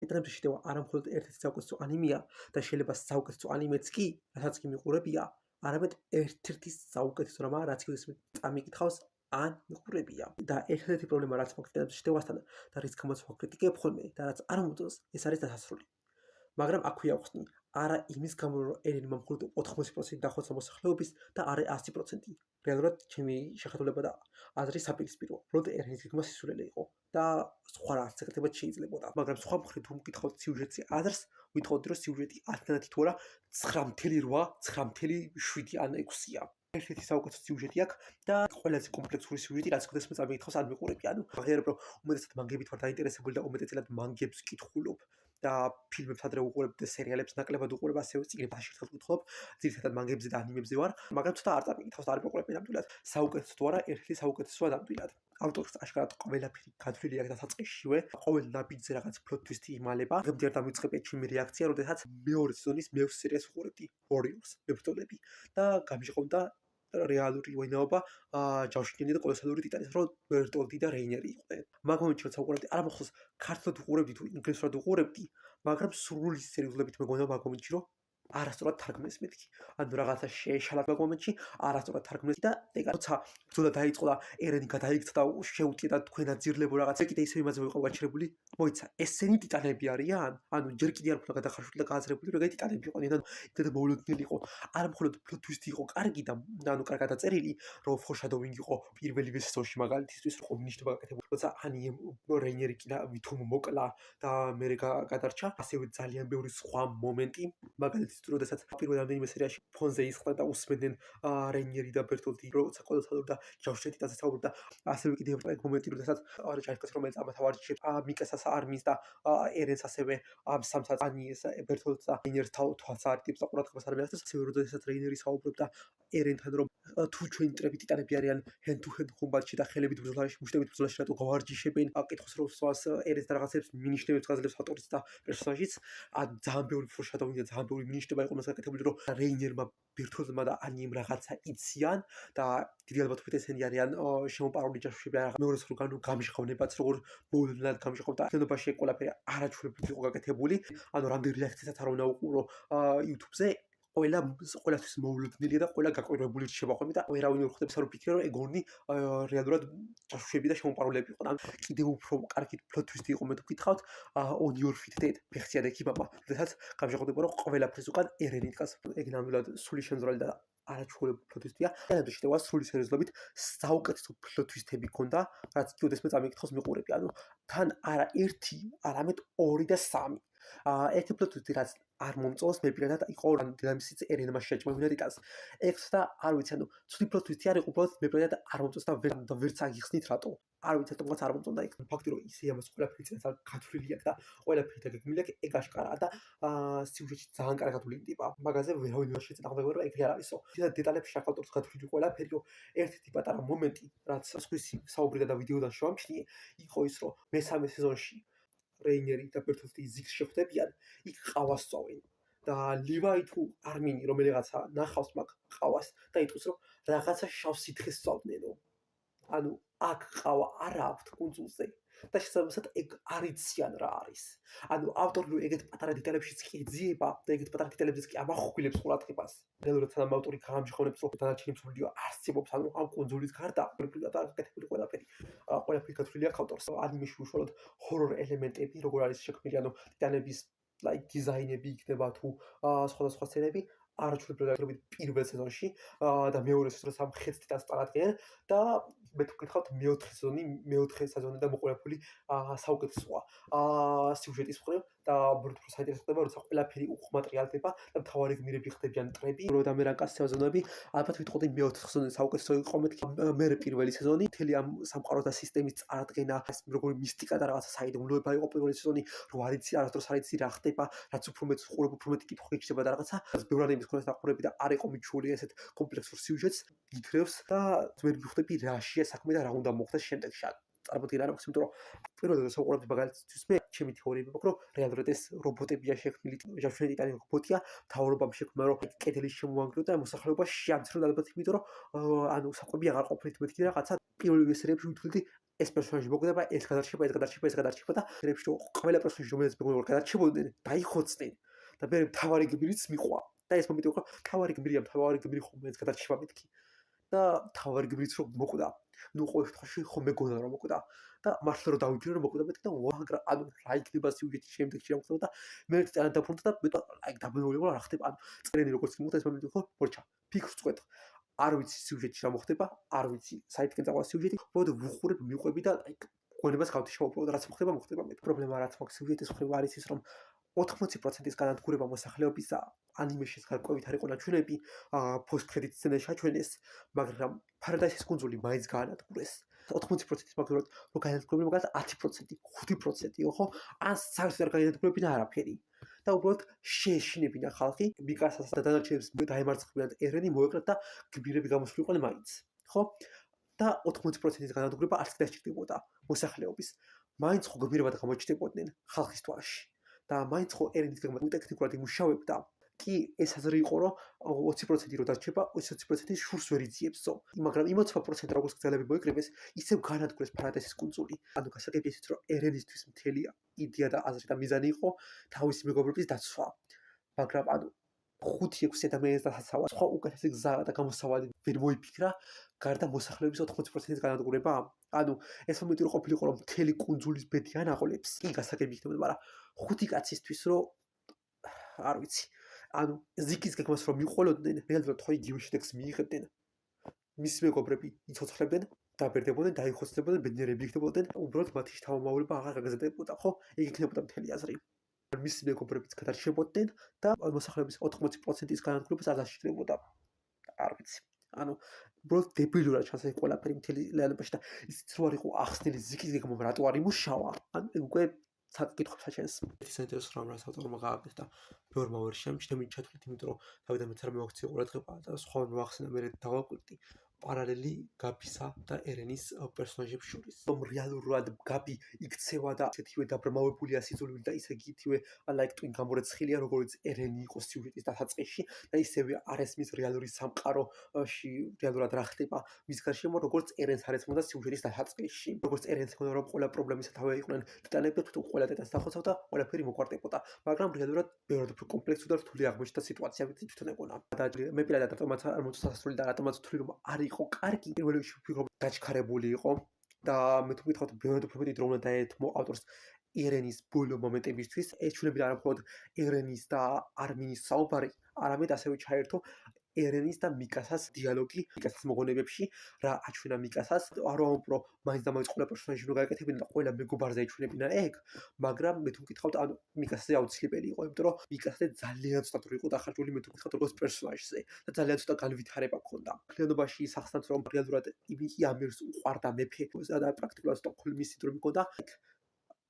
ტიტანების შეტევა არა მხოლოდ ერთ-ერთი საუკეთესო ანიმეა და შეიძლება საუკეთესო ანიმეც კი, რასაც კი მიყურებია, არამედ ერთ-ერთი საუკეთესო რამაა, რაც უდესმე წამიკითხავს ან მიყურებია. და ერთ-ერთი პრობლემა რაც მაქვს ტიტანების შეტევასთან და რის გამოც ვაკრიტიკებ ხოლმე და რაც არ მომწონს, ეს არის დასასრული. მაგრამ აქვე ავხსნი, არა იმის გამო, რომ ერენმა მხოლოდ 80% დახოცა მოსახლეობის და არა 100%. რეალურად ჩემი შეხედულება და აზრი საპირისპირო. მხოლოდ ერენის გეგმა სისულელე იყო და სხვა რაღაც საკეთებაც შეიძლებოდა. მაგრამ სხვა მხრით თუ მკითხავთ სიუჟეტზე აზრს, ვითხოვდი რომ სიუჟეტი 10-დან 10 თუ არა 9.8, 9.7 ან 6-ია. ერთ-ერთი საუკეთესო სიუჟეტი აქვს და ყველაზე კომპლექსური სიუჟეტი, რაც ოდესმე წამიკითხავს ან მიყურებია. ანუ ღერებ რომ უმეტესად მანგებით ვარ დაინტერესებული და უმეტესად მანგებს კითხულობ და ფილმებს ადრე უყურებ და სერიალებს ნაკლებად უყურებ, ასევე წიგნებს შეხება ვკითხულობ, ძირითადად მანგებზე და ანიმებზე ვარ, მაგრამ ცოტა არ წამიკითხავს და არ მიყურებ ნამდვილად. საუკეთესო თუ არა, ერთ-ერთი საუკეთესოა ნამდვილად. ავტორს აშკარად ყველაფერი გადვლილი აქვს დასაწყისშივე, ყოველ ნაბიჯზე რაღაც plot twist-ი იმალება. დღემდე არ დამიწყებია ჩემი რეაქცია, როდესაც მეორე სეზონის მეორე სერიას უყურებდი, Warriors, მებრძოლები და გამიჟღავდა რეალური ვინაობა ჯავშნიანი და კოლოსალური ტიტანის, რომ ბერტოლდი და რეინერი იყვნენ. მაგ მომენტში როცა უყურებდი, არა მხოლოდ ქართულად უყურებდი თუ ინგლისურად უყურებდი, მაგრამ სრული სერიოზულობით მეგონა მაგ მომენტში, რომ არასწორად თარგმნეს მეთქი. ანუ რაღაცა შეეშალა მაგ მომენტში, არასწორად თარგმნეს და ეგ როცა ბრძოლა დაიწყო და ერენი გადაიქცა და შეუტია და თქვენ აძირლებო რაღაცა, კიდე ისე იმაზე ვიყავ გაჩერებული. მოიცა, ესენი ტიტანები არიან? ანუ ჯერ კიდე არ ვქნა გადახარშული და გააზრებული, რომ ეგ ტიტანები იყვნენ. ანუ და მოულოდნელი იყო. არა მხოლოდ plot twist იყო კარგი და ანუ კარგად დაწერილი, რომ foreshadowing იყო პირველივე სეზონში მაგალითისთვის, რომ ნიშნება გაკეთებული. როცა ანიემ რეინერი კიდე ვითომ მოკლა და მე გადარჩა, ასევე ძალიან ბევრი სხვა მომენტი, მაგალითად როდესაც პირველ რამდენიმე სერიაში ფონზე ისხდა და უსმენდნენ რეინერი და ბერტოლდი, როცა კოლოსალურ და ჯავშნიან ტიტანზე საუბრობდა, ასევე კიდევ ეგ მომენტი, როდესაც ჯაიფკას რომელიც ამათავარჯიშებს მიკასას არმის და ერენს ასევე ამ სამსაც ანიეს ბერტოლდს და რეინერს თვალს არტებს და ყურადღებას არ მიაღწევს, ასევე როდესაც რეინერი საუბრობდა ერენთან, რომ თუ ჩვენი ტრები ტიტანები არიან hand to hand კომბატში და ხელებით ბრძოლაში, მუშტებით ბრძოლაში რატო გავარჯიშებენ, კითხავს რომ სვას ერენს და რაღაცებს მინიშნებს გაძლევს ავტორიც და პერსონაჟიც, ძალიან ბევრი foreshadowing და ძალიან ბევრი მინიშნება იყო მოსაკეთებული, რომ რეინერმა ბერტოლდმა და ანიემ რაღაცა იციან და დიდი ალბათობით ესენი არიან შემოპარული ჯაშუშები, მეორეს რო გამჟღავნებაც როგორ მოულოდნელად გამჟღავდა. შენობაში ყველაფერი არაჩვეულებრივ იყო გაკეთებული, ანუ რამდენი რეაქციასაც არ უნდა უყურო YouTube-ზე. ყველასთვის მოულოდნელია და ყველა გაკვირვებული რჩება ხოლმე და ვერავინ ვერ ხვდებს რომ ფიქრე რომ ეგონი რეალურად ჯაშუშები და შემოპარულები იყვნენ. კიდევ უფრო კარგი plot twist-ი იყო მე თუ გითხავთ on your feet dead ფეხცია და ქიბაბა, როდესაც გამჟღავდება რომ ყველაფრის უკან ერენი დგას. ეგ ნამდვილად სული შემძვრალი და არაჩვეულებრივი plot twist-ია. და შეტევა სრული სერიოზულობით საუკეთესო plot twist-ები ქონდა, რაც კიდევ წამიკითხავს მიყურები. ანუ თან არა ერთი, არამედ 2 და 3. ერთი plot twist-ი რაც არ მომწონს მე პირადად იყო დედამისიც ერენმა შეაჭმევინა ტიტანს. ეგ და არ ვიცი, ანუ ცუდი plot twist-ი არ იყო, უბრალოდ მე პირადად არ მომწონს და ვერც აგიხსნით რატო. არ ვიცი, თუმცა არ მომწონდა ეგ. ფაქტი რომ ისე ამას ყველაფერი წინასწარ გათვლილი აქვს და ყველაფერი დაგეგმილი აქვს, ეგ აშკარაა და სიუჟეტში ძალიან კარგად ვლინდება. მაგაზე ვერავინ ვერ შეწინააღმდეგება, რომ ეგ არ არისო. და დეტალებში ავტორს გათვლილი ყველაფერი, რომ ერთ-ერთი პატარა მომენტი, რაც სხვისი საუბრიდან და ვიდეოდან შევამჩნიე, იყო ის, რომ მესამე სეზონში რეინერი და ბერტოლდი ზიგს შეხვდებიან, იქ ყავას სწავენ და ლივაი თუ არმინი რომელიღაცა ნახავს მაგ ყავას და იტყვის რომ რაღაცა შავ სითხეს სწავლენო. ანუ აქ ყავა არ აქვს კუნძულზე და შესაბამისად ეგ არ იციან რა არის. ანუ ავტორი ეგეთ პატარა დეტალებშიც კი ეძიება და ეგეთ პატარა დეტალებზეც კი ამახვილებს ყურადღებას. რეალურად სანამ ავტორი გამჟღავნებს რომ დანარჩენი მსვლელო არსებობს, ანუ ამ კუნძულის გარდა გაკეთებული ყველაფერი გათვლილი აქვს ავტორს. ანიმეში უშუალოდ ჰორორ ელემენტები როგორ არის შექმნილი, ანუ ტიტანების დიზაინები იქნება თუ სხვადასხვა სცენები არაჩვეულებრივად პირველ სეზონში და მეორე სეზონს ამ ხეთ ტიტანს წარადგენენ და მე თუ გითხავთ მეოთხე სეზონი და მოყოლებული საუკეთესოა სიუჟეტის მხრივ და უფრო საინტერესო ხდება, როცა ყველაფერი უხმატრიალდება და მთავარი გმირები ხდებიან ტრები, როდა ამერიკას სეზონები, ალბათ ვიტყოდი მეოთხე სეზონი საუკეთესო იყო მე პირველი სეზონი, მთელი ამ სამყაროს და სისტემის წარდგენა, როგორი მისტიკა და რაღაცა საიდუმლოება იყო პირველი სეზონი, რო არ იცი არასდროს არ იცი რა ხდება, რაც უფრო მეც უყურებ, უფრო მეტი კითხვა იჩნდება და რაღაცა ბევრად იმის ქონდეს დაყურები და არ იყო მიჩვეული ესეთ კომპლექსურ სიუჟეტს იგრევს და ვერ მიხვდები რაშია საქმე და რა უნდა მოხდეს შემდეგში. წარმოდგენა არ მაქვს, იმიტომ რომ პირველად საუბრობდი მაგალითისთვის მე ჩემი თეორიები მაქვს, რომ რეალურად ეს რობოტებია შექმნილი, ჯავშნიანი ტიტანი რობოტია, მთავრობამ შექმნა რომ კედელი შემოანგრიო და მოსახლეობა შეამცირდა ალბათ, იმიტომ რომ ანუ საკვები აღარ ყოფილით მეთქი რაღაცა პირველი სერიებში ვითვლი ეს პერსონაჟი მოკვდება, ეს გადარჩება და რებში ყველა პერსონაჟი რომელიც მეგობრებად გადარჩებოდნენ, დაიხოცნენ და მე მთავარი გმირიც მიყვა. და ეს მომენტი უკვე მთავარი გმირი ხომ ეს გადარჩება მეთქი. და მთავარი გმირიც რომ მოკვდა. ნუ ყოველ შემთხვევაში ხომ მეგონა რომ მოკვდა და მართლა რომ დავიჯერე რომ მოკვდა მეთქი და მაგრამ ანუ რა იქნება სიუჟეტი შემდეგში რა მოხდება და მე ძალიან დაბრუნდა და მე აი დაბნეული ვარ რა ხდება ანუ წერენი როგორც მოხდა ეს მომენტი ხო მორჩა ფიქრს წვეთ არ ვიცი სიუჟეტი რა მოხდება არ ვიცი საერთოდ წავა სიუჟეტი უბრალოდ ვუხურებ მიყვები და აი გონებას გავთიშავ უბრალოდ რაც მოხდება მე პრობლემა რაც მაქვს სიუჟეტის მხრივ არის ის რომ 80%-ის განადგურება მოსახლეობისა ანიმეშის გარკვევით არ იყო ნაჩვენები, post credit სცენაში აჩვენეს, მაგრამ Paradise-ის კუნძული მაინც გაანადგურეს. 80%-ის მაგრამ რო განადგურებინა მაგალითად 10%, 5%-ი ხო? ან საერთოდ არ განადგურებინა არაფერი. და უბრალოდ შეეშინებინა ხალხი, მიკასას და დანარჩენებს დაემარცხებინათ ერენი მოეკლათ და გმირები გამოსულიყვნენ მაინც. ხო? და 80%-ის განადგურება არც დაჭირდებოდა მოსახლეობის. მაინც ხო გმირებად გამოჩნდებოდნენ ხალხის თვალში. და მაინც ხო ერენის გეგმა ტექნიკურად იმუშავებდა. კი ეს აზრი იყო რომ 20% რო დარჩება, 20% შურს ვერ იძიებსო. მაგრამ იმ 20% როგორც გზელები მოიკრიბეს, ისევ განადგურეს Paradise-ის კუნძული. ანუ გასაგებია ისიც რომ ერენისთვის მთელი იდეა და აზრი და მიზანი იყო თავისი მეგობრების დაცვა. მაგრამ ანუ 5-6 ადამიანის დასაცავა, სხვა უკეთესი გზა და გამოსავალი ვერ მოიფიქრა, გარდა მოსახლეობის 80%-ის განადგურება. ანუ ეს მომენტი რო ყოფილიყო რომ მთელი კუნძულის ბედი ანაღლებს, კი გასაგები იქნებოდა, მაგრამ 5 კაცისთვის რომ არ ვიცი. ანუ ზიკის გეგმას რომ მიყოლოდნენ, რეალურად ხო იგივე შედეგს მიიღებდნენ. მისი მეგობრები იცოცხლებდნენ, დაბერდებოდნენ, დაიხოცნებოდნენ, ბედნიერები იქნებოდნენ, უბრალოდ მათი შთამომავლობა აღარ გაგზავნებოდა, ხო? ეგ იქნებოდა მთელი აზრი. მისი მეგობრებიც გადარჩებოდნენ და მოსახლეობის 80%-ის განადგურებას არ დასჭირდებოდა. არ ვიცი. ანუ უბრალოდ დებილურად ჩანს ეს ყველაფერი მთელი რეალობაში და ისიც რო არ იყო ახსნილი ზიკის გეგმა რატო არ იმუშავა? ანუ უკვე საკითხებს აჩენს. ეს საინტერესო რამ რაც ავტორმა გააკეთა და ბევრმა ვერ შემჩნდა მით ჩათვლით, იმიტომ რომ თავიდან მეც არ მივაქცია ყურადღება და სხვა მოახსენა მე დავაკვირდი პარალელი გაბისა და ერენის პერსონაჟებს შორის. რომ რეალურად გაბი იქცევა და ისეთივე დაბრმავებულია სიძულვილით და ისე გითივე like twin გამორეცხილია, როგორც ერენი იყო სიუჟეტის დასაწყისში და ისევე არ ესმის რეალური სამყაროში რეალურად რა ხდება მის გარშემო, როგორც ერენს არ ესმოდა სიუჟეტის დასაწყისში. როგორც ერენს ჰქონდა რომ ყველა პრობლემის სათავე იყვნენ ტიტანები და თვითონ ყველა ტიტანს დახოცავდა, ყველაფერი მოგვარდებოდა. მაგრამ რეალურად ბევრად უფრო კომპლექსური და რთული აღმოჩნდა სიტუაცია, ვით თვითონ ეგონა. და მე პირადად ავტომატ არ მოწასასრული და ავტომატ თვლი რომ არ იყო კარგი, პირველ რიგში ვფიქრობ გაჩქარებული იყო და მე თუ გითხავთ ბევრად უფრო მეტი დრო უნდა დაეთმო ავტორს ერენის ბოლო მომენტებისთვის, ეს ჩვენები არა მხოლოდ ერენის და არმინის საუბარი, არამედ ასევე ჩაერთო ერენის და მიკასას დიალოგი მიკასას მოგონებებში, რა აჩვენა მიკასას, არ ვამბობ რომ მაინც და მაინც ყველა პერსონაჟი უნდა გააკეთებინა და ყველა მეგობარზე ეჩვენებინა ეგ, მაგრამ მე თუ გითხავთ, ანუ მიკასაზე აუცილებელი იყო, იმიტომ რომ მიკასაზე ძალიან ცუდად იყო დახარჯული მე თუ გითხავთ როგორც პერსონაჟზე და ძალიან ცუდად განვითარება ჰქონდა. კლიანობაში ის ახსნათ რომ რეალურად იმიკი ამერს უყვარდა მეფე და პრაქტიკულად სტოკჰოლმის სინდრომი ჰქონდა.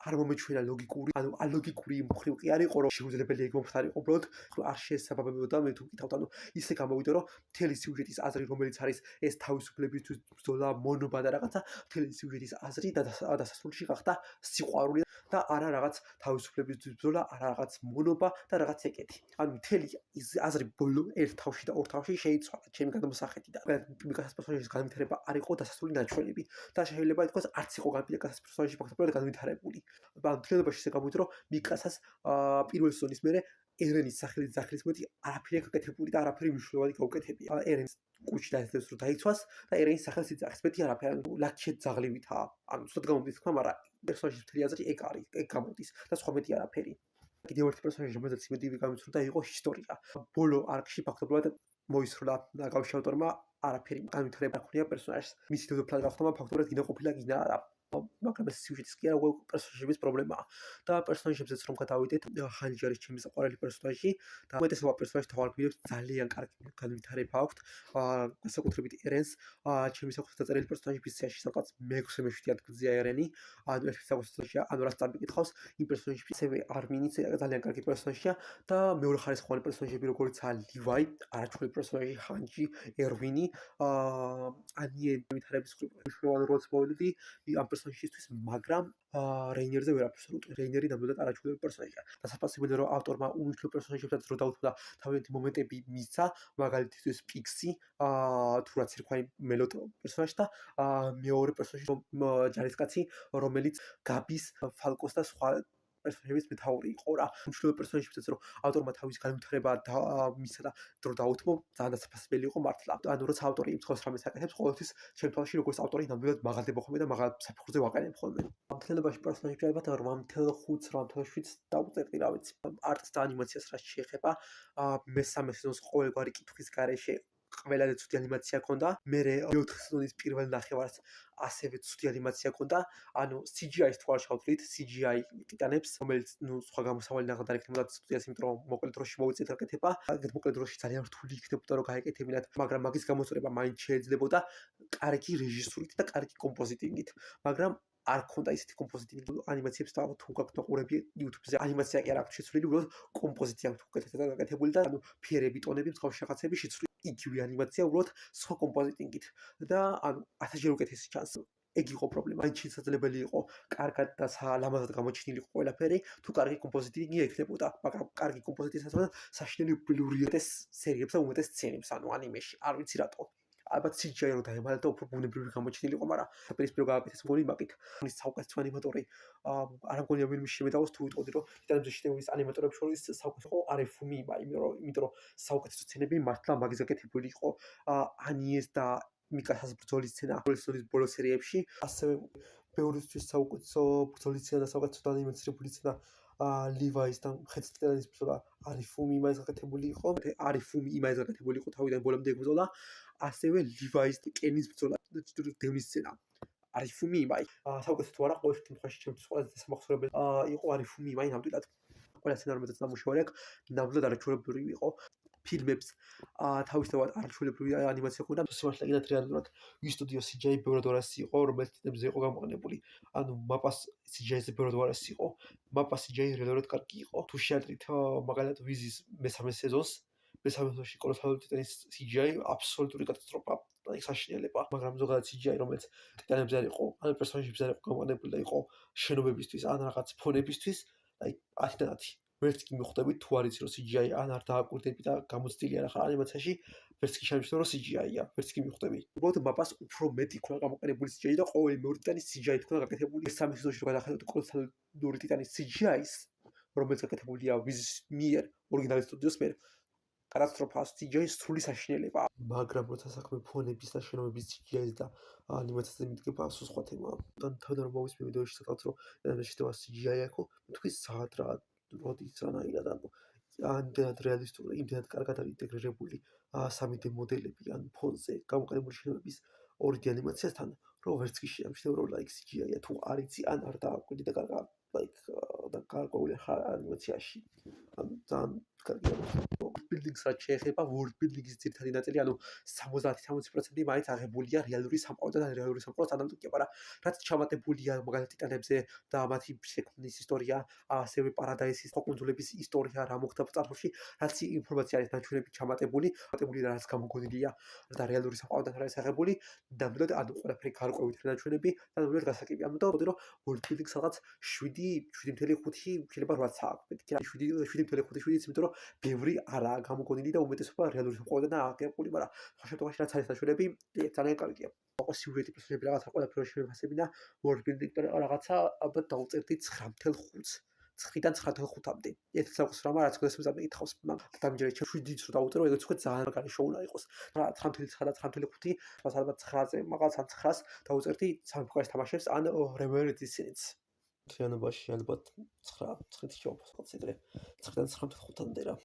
არ მომეჩვენა ლოგიკური, ანუ ალოგიკური მხრივ კი არ იყო რომ შეუძლებელი ეგ მომხდარიყო, უბრალოდ არ შეესაბამებოდა მე თუ გითხავთ, ანუ ისე გამოვიდა რომ მთელი სიუჟეტის აზრი რომელიც არის ეს თავისუფლებისთვის ბრძოლა, მონობა და რაღაცა, მთელი სიუჟეტის აზრი და დასასრულში გახდა სიყვარული და არა რაღაც თავისუფლებისთვის ბრძოლა, არა რაღაც მონობა და რაღაც ეგეთი. ანუ მთელი აზრი ბოლო ერთ თავში და ორ თავში შეიცვალა ჩემი გადმოსახედიდან. მიკასას პერსონაჟის განვითარება არ იყო დასასრული ნაჩვენები და შეიძლება ითქვას არც იყო მიკასას პერსონაჟი ფაქტობრივად განვითარებული. ანუ თლიანობაში ისე გამოვიდა რომ მიკასას პირველ სეზონის მერე ერენის სახელით ზახლის მეტი არაფერი გაკეთებული და არაფერი მნიშვნელოვანი გაუკეთებია. ერენის კუჩი დაიწყეს რომ დაიცვას და ერენის სახელს იძახეს. მეტი არაფერი, ანუ ლაქშეთ ზაღლივითაა. ანუ ცუდად გამოდის თქვა, მაგრამ პერსონაჟის მთელი აზრი ეგ არის, ეგ გამოდის და სხვა მეტი არაფერი. კიდევ ერთი პერსონაჟი, რომელზეც იმედი გამიცრუდა, იყო ისტორია. ბოლო არქში ფაქტობრივად მოისროლა გავშ ავტორმა არაფერი განვითარება ჰქონია პერსონაჟს. მისი დედოფლად გახდომა ფაქტობრივად გინდა ყოფილა გინდა არა. მაგრამ ეს სიუჟეტის კი არა, პერსონაჟების პრობლემაა. და პერსონაჟებზეც რომ გადავიდეთ, ჰანჯი არის ჩემი საყვარელი პერსონაჟი და უმეტესობა პერსონაჟთა თვალყურებს ძალიან კარგი განვითარება აქვთ. განსაკუთრებით ერენს, ჩემი საყვარელი დაწერილი პერსონაჟების სიაში სადღაც მე-6 მე-7 ადგილზეა ერენი. ანუ ერთ საყვარელია, ანუ რაც წამიკითხავს, იმ პერსონაჟებში ასევე არმინიც ძალიან კარგი პერსონაჟია და მეორე ხარისხოვანი პერსონაჟები როგორიცაა ლივაი, არაჩვეული პერსონაჟი ჰანჯი, ერვინი, ანიე განვითარების მნიშვნელოვან როლს მოვიდი ამ პერსონაჟისთვის, მაგრამ რეინერზე ვერაფერს არ უტყვი. რეინერი ნამდვილად არაჩვეულებრივი პერსონაჟია. დასაფასებელია, რომ ავტორმა უმნიშვნელო პერსონაჟებსაც დრო დაუთმო და თავიანთი მომენტები მისცა, მაგალითისთვის პიქსი, თუ რაც ერქვა იმ მელოდ პერსონაჟს და მეორე პერსონაჟი ჯარისკაცი, რომელიც გაბის, ფალკოს და სხვა პერსონაჟების მეთაური იყო რა. უმნიშვნელო პერსონაჟებსაც რომ ავტორმა თავის განვითარება მისცა და დრო დაუთმო, ძალიან დასაფასებელი იყო მართლა. ანუ როცა ავტორი იმცხოვს რამეს აკეთებს, ყოველთვის ჩემ თვალში როგორც ავტორი ნამდვილად მაღალდება ხოლმე და მაღალ საფეხურზე ვაყენებ ხოლმე. მთლიანობაში პერსონაჟები ალბათ 8.5 8.7 დავწერდი, რა ვიცი. არტს და ანიმაციას რაც შეეხება, მესამე სეზონს ყოველგვარი კითხვის გარეშე ყველაზე ცუდი ანიმაცია ჰქონდა. მერე 4 სეზონის პირველ ნახევარს ასევე ცუდი ანიმაცია ჰქონდა. ანუ CGI-ს თუ არ შევთვლით, CGI ტიტანებს, რომელიც სხვა გამოსავალი ნახოთ არ იქნებოდა სტუდიას, იმიტომ რომ მოკლე დროში მოვიწეთ აკეთება. აგეთ მოკლე დროში ძალიან რთული იქნებოდა რომ გაეკეთებინათ, მაგრამ მაგის გამოწვევა მაინც შეიძლებოდა კარგი რეჟისურით და კარგი კომპოზიტინგით. მაგრამ არ ქონდა ისეთი კომპოზიტინგი ანიმაციებს და თუ გაქვთ მაყურები YouTube-ზე ანიმაცია კი არ აქვს შეცვლილი, უბრალოდ კომპოზიტია აქვს უკეთესად გაკეთებული და ანუ ფერები, ტონები, მსგავსი რაღაცები შეცვლილი. იგივე ანიმაცია უბრალოდ სხვა კომპოზიტინგით და ანუ 1000-ჯერ უკეთესი ჩანს. ეგ იყო პრობლემა. მაინც შესაძლებელი იყო კარგად და ლამაზად გამოჩენილი ყველაფერი, თუ კარგი კომპოზიტინგი ექნებოდა, მაგრამ კარგი კომპოზიტის შესაძლებლად საშინელი უიდეს სერიებს და უმეტეს სცენებს, ანუ ანიმეში. არ ვიცი რატო. ალბათ CGI რო დაემალა და უფრო ბუნებრივი გამოჩენილი იყო, მაგრამ საპირისპირო გააკეთეს მგონი მაგით. ის საუკეთესო ანიმატორი არ მგონია ვინმე შემედავოს თუ ვიტყოდი რომ ტიტანებზე შეტევის ანიმატორებს შორის საუკეთესო იყო არიფუმი იბა, იმიტომ რომ საუკეთესო სცენები მართლა მაგის გაკეთებული იყო ანიეს და მიკასას ბრძოლის სცენა ბრძოლის ბოლო სერიებში, ასევე ბევრისთვის საუკეთესო ბრძოლის სცენა და საუკეთესო ანიმაციური სცენა ლივაის და ხეთწელანის ბრძოლა არიფუმი იმას გაკეთებული იყო. არიფუმი იმას გაკეთებული იყო თავიდან ბოლომდე ბრძოლა, ასევე ლივაის და კენის ბრძოლა დევნის სცენა. არიფუმი იმაი საუკეთესო თუ არა, ყოველ შემთხვევაში ჩემთვის ყველაზე დასამახსოვრებელი იყო არიფუმი იმაი ნამდვილად. ყველა სცენა რომელზეც დამუშავე აქვს, ნამდვილად არაჩვეულებრივი იყო. ფილმებს თავისთავად არაჩვეულებრივი ანიმაცია ჰქონდა. სიმართლე გითხრათ, რეალურად ის სტუდიო CGI ბევრად ვარასი იყო, რომელიც ტიტანებზე იყო გამოყენებული. ანუ მაპას CGI-ზე ბევრად ვარასი იყო. მაპას CGI რეალურად კარგი იყო. თუ შეადრით მაგალითად ვიზის მესამე სეზონს, მესამე სეზონში კოლოსალური ტიტანის CGI აბსოლუტური კატასტროფა. აი საშინელება, მაგრამ ზოგადად CGI რომელიც ტიტანებზე არ იყო, ან პერსონაჟებზე არ იყო გამოყენებული და იყო შენობებისთვის ან რაღაც ფონებისთვის, აი 10-დან 10. ვერც კი მიხვდები თუ არის რომ CGI ან არ დააკვირდები და გამოცდილი არ ახლა ანიმაციაში, ვერც კი შემიძლია რომ CGI-ია, ვერც კი მიხვდები. უბრალოდ მაპას უფრო მეტი ქონა გამოყენებული CGI და ყოველი მეორე ტიტანის CGI ქონა გაკეთებული. მესამე სეზონში რო გადახედოთ კოლოსალური ტიტანის CGI-ს, რომელიც გაკეთებულია ვიზის მიერ, ორიგინალი სტუდიოს მიერ, კატასტროფა CGI-ის სრული საშინელება. მაგრამ როცა საქმე ფონების და შენობების CGI-ს და ანიმაციაზე მიდგება, სულ სხვა თემაა. თავიდან რომ მოვისმე ვიდეოში საკუთრ რომ შეიძლება CGI აქო, თქვი სად რა როდის რანაირად ამდენად რეალისტური, იმდენად კარგად არის ინტეგრირებული 3D მოდელები ან ფონზე გამოყენებული შენობების 2D ანიმაციასთან, რომ ვერც კი შეამჩნევ რომ like CGI-ია თუ არ იცი ან არ დააკვირდი და კარგად like და გარკვეული ანიმაციაში. ანუ ძალიან კარგია. ბილდინგს რაც შეეხება, world building-ის ძირითადი ნაწილი, ანუ 70-60% მაინც აღებულია რეალური სამყაროდან და რეალური სამყაროს ანალოგია, მაგრამ რაც ჩამატებულია მაგალითად ტიტანებზე და მათი შექმნის ისტორია, ასევე პარადაისის კუნძულების ისტორია, რა მოხდა წარსულში, რაც ინფორმაცია არის ნაჩვენები ჩამატებული და რაც გამოგონილია და რეალური სამყაროდან არის აღებული, ნამდვილად ანუ ყველაფერი გარკვევით ნაჩვენები და ნამდვილად გასაგებია. ამიტომ ვთქვი, რომ world building-ს რაღაც 7.5 შეიძლება 8 აქვს. მეთქი რა 7.5 იმიტომ რომ ბევრი არაა გამოგონილი და უმეტესობა რეალური სამყაროდანაა აღებული, მაგრამ სხვა შემთხვევაში რაც არის ნაჩვენები, ძალიან კარგია. ოღონდ სიუჟეტი პერსონაჟები რაღაცა ყველაფერი შევაფასებინა, world building და რაღაცა ალბათ დავწერდი 9.5. 9-დან 9.5-მდე. ერთ საუკეთესო რამაა რაც გასულ დამეკითხავს. დამჯერე 7-იც რო დავუწერო, ეგეც უკვე ძალიან კარგი შოუ უნდა იყოს. 9.9 და 9.5, მას ალბათ 9-ზე, მაგალითად 9-ს დავუწერდი სამფუქარის თამაშებს ან Remember-ის სცენებს. მთლიანობაში ალბათ 9-9 შევაფასოთ ეგრე. 9-დან 9.5-მდე რა.